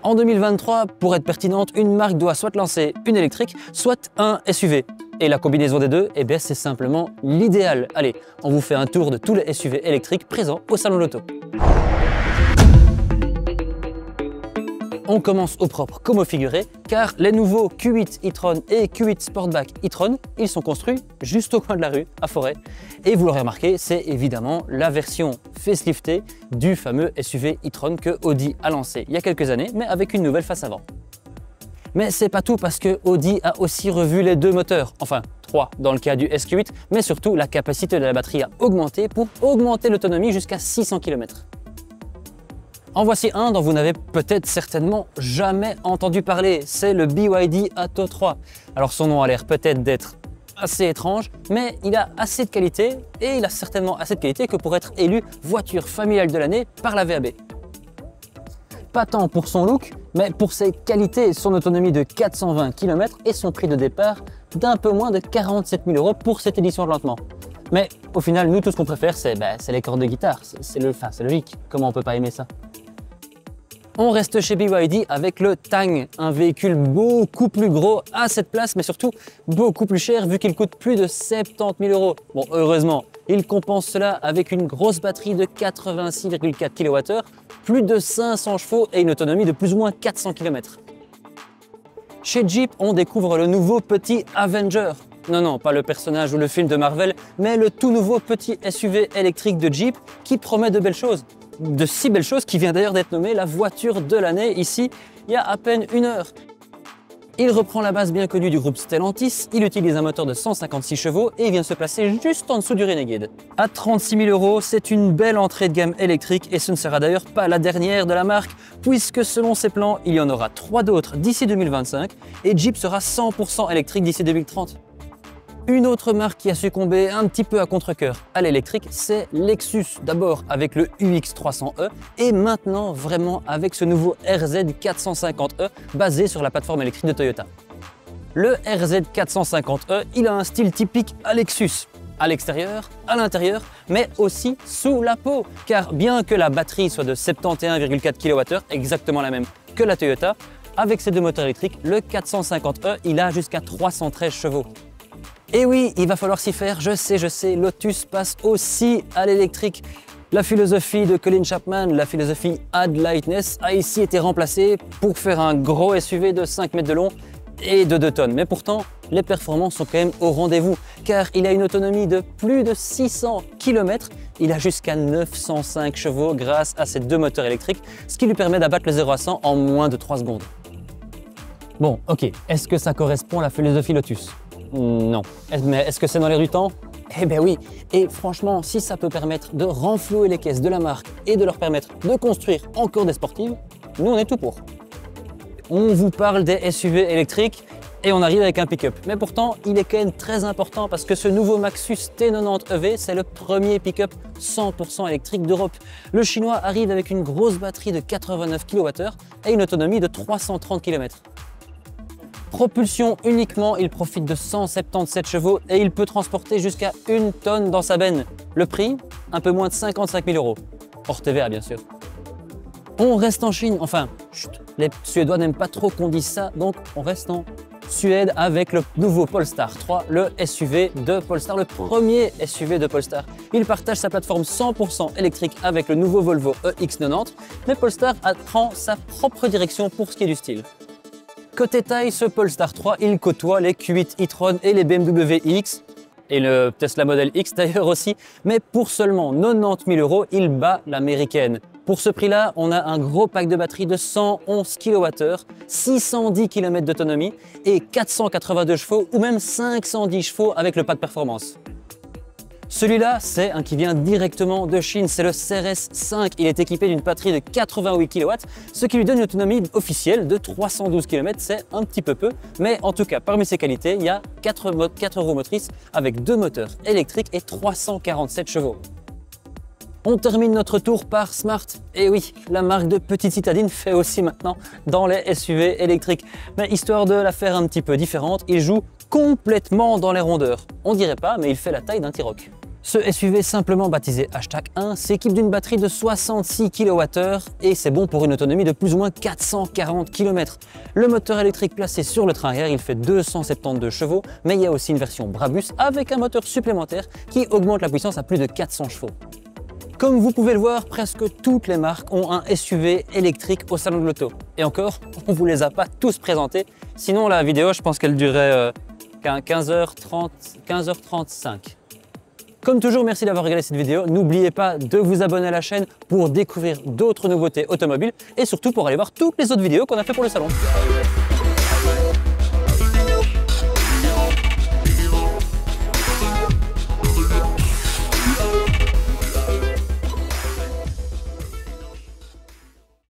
En 2023, pour être pertinente, une marque doit soit lancer une électrique, soit un SUV. Et la combinaison des deux, eh bien, c'est simplement l'idéal. Allez, on vous fait un tour de tous les SUV électriques présents au Salon de l'Auto. On commence au propre comme au figuré, car les nouveaux Q8 e-tron et Q8 Sportback e-tron, ils sont construits juste au coin de la rue, à Forêt. Et vous l'aurez remarqué, c'est évidemment la version faceliftée du fameux SUV e-tron que Audi a lancé il y a quelques années, mais avec une nouvelle face avant. Mais c'est pas tout, parce que Audi a aussi revu les deux moteurs, enfin 3 dans le cas du SQ8, mais surtout la capacité de la batterie a augmenté pour augmenter l'autonomie jusqu'à 600 km. En voici un dont vous n'avez peut-être certainement jamais entendu parler, c'est le BYD Atto 3. Alors son nom a l'air peut-être d'être assez étrange, mais il a assez de qualité, et il a certainement assez de qualité que pour être élu voiture familiale de l'année par la VAB. Pas tant pour son look, mais pour ses qualités, son autonomie de 420 km et son prix de départ d'un peu moins de 47 000 € pour cette édition de lancement. Mais au final, nous, tout ce qu'on préfère, c'est les cordes de guitare, c'est logique, comment on peut pas aimer ça? On reste chez BYD avec le Tang, un véhicule beaucoup plus gros à cette place, mais surtout beaucoup plus cher vu qu'il coûte plus de 70 000 €. Bon, heureusement, il compense cela avec une grosse batterie de 86,4 kWh, plus de 500 chevaux et une autonomie de plus ou moins 400 km. Chez Jeep, on découvre le nouveau petit Avenger. Non, pas le personnage ou le film de Marvel, mais le tout nouveau petit SUV électrique de Jeep qui promet de belles choses. De si belles choses qui vient d'ailleurs d'être nommée la voiture de l'année ici, il y a à peine une heure. Il reprend la base bien connue du groupe Stellantis, il utilise un moteur de 156 chevaux et il vient se placer juste en dessous du Renegade. À 36 000 €, c'est une belle entrée de gamme électrique et ce ne sera d'ailleurs pas la dernière de la marque, puisque selon ses plans, il y en aura 3 d'autres d'ici 2025 et Jeep sera 100% électrique d'ici 2030. Une autre marque qui a succombé un petit peu à contre-cœur à l'électrique, c'est Lexus. D'abord avec le UX300e et maintenant vraiment avec ce nouveau RZ450e basé sur la plateforme électrique de Toyota. Le RZ450e, il a un style typique à Lexus. À l'extérieur, à l'intérieur, mais aussi sous la peau. Car bien que la batterie soit de 71,4 kWh, exactement la même que la Toyota, avec ses deux moteurs électriques, le 450e, il a jusqu'à 313 chevaux. Et oui, il va falloir s'y faire, je sais, Lotus passe aussi à l'électrique. La philosophie de Colin Chapman, la philosophie Add Lightness, a ici été remplacée pour faire un gros SUV de 5 mètres de long et de 2 tonnes. Mais pourtant, les performances sont quand même au rendez-vous, car il a une autonomie de plus de 600 km. Il a jusqu'à 905 chevaux grâce à ses deux moteurs électriques, ce qui lui permet d'abattre le 0 à 100 en moins de 3 secondes. Bon, ok, est-ce que ça correspond à la philosophie Lotus? Non. Mais est-ce que c'est dans l'air du temps? Eh bien oui, et franchement, si ça peut permettre de renflouer les caisses de la marque et de leur permettre de construire encore des sportives, nous on est tout pour. On vous parle des SUV électriques et on arrive avec un pick-up. Mais pourtant, il est quand même très important parce que ce nouveau Maxus T90 EV, c'est le premier pick-up 100% électrique d'Europe. Le chinois arrive avec une grosse batterie de 89 kWh et une autonomie de 330 km. Propulsion uniquement, il profite de 177 chevaux et il peut transporter jusqu'à 1 tonne dans sa benne. Le prix, un peu moins de 55 000 €. Hors TVA bien sûr. On reste en Chine, enfin, chut, les Suédois n'aiment pas trop qu'on dise ça, donc on reste en Suède avec le nouveau Polestar 3, le SUV de Polestar, le premier SUV de Polestar. Il partage sa plateforme 100% électrique avec le nouveau Volvo EX90, mais Polestar prend sa propre direction pour ce qui est du style. Côté taille, ce Polestar 3, il côtoie les Q8 e-tron et les BMW iX, et le Tesla Model X d'ailleurs aussi, mais pour seulement 90 000 €, il bat l'américaine. Pour ce prix-là, on a un gros pack de batterie de 111 kWh, 610 km d'autonomie et 482 chevaux ou même 510 chevaux avec le pack performance. Celui-là, c'est un qui vient directement de Chine, c'est le CRS 5. Il est équipé d'une batterie de 88 kW, ce qui lui donne une autonomie officielle de 312 km, c'est un petit peu, mais en tout cas, parmi ses qualités, il y a 4 roues motrices avec 2 moteurs électriques et 347 chevaux. On termine notre tour par Smart. Et oui, la marque de petite citadine fait aussi maintenant dans les SUV électriques. Mais histoire de la faire un petit peu différente, il joue complètement dans les rondeurs. On dirait pas, mais il fait la taille d'un T-Roc. Ce SUV simplement baptisé #1 s'équipe d'une batterie de 66 kWh et c'est bon pour une autonomie de plus ou moins 440 km. Le moteur électrique placé sur le train arrière, il fait 272 chevaux, mais il y a aussi une version Brabus avec un moteur supplémentaire qui augmente la puissance à plus de 400 chevaux. Comme vous pouvez le voir, presque toutes les marques ont un SUV électrique au salon de l'auto. Et encore, on ne vous les a pas tous présentés, sinon la vidéo, je pense qu'elle durerait 15h35. Comme toujours, merci d'avoir regardé cette vidéo. N'oubliez pas de vous abonner à la chaîne pour découvrir d'autres nouveautés automobiles et surtout pour aller voir toutes les autres vidéos qu'on a fait pour le salon.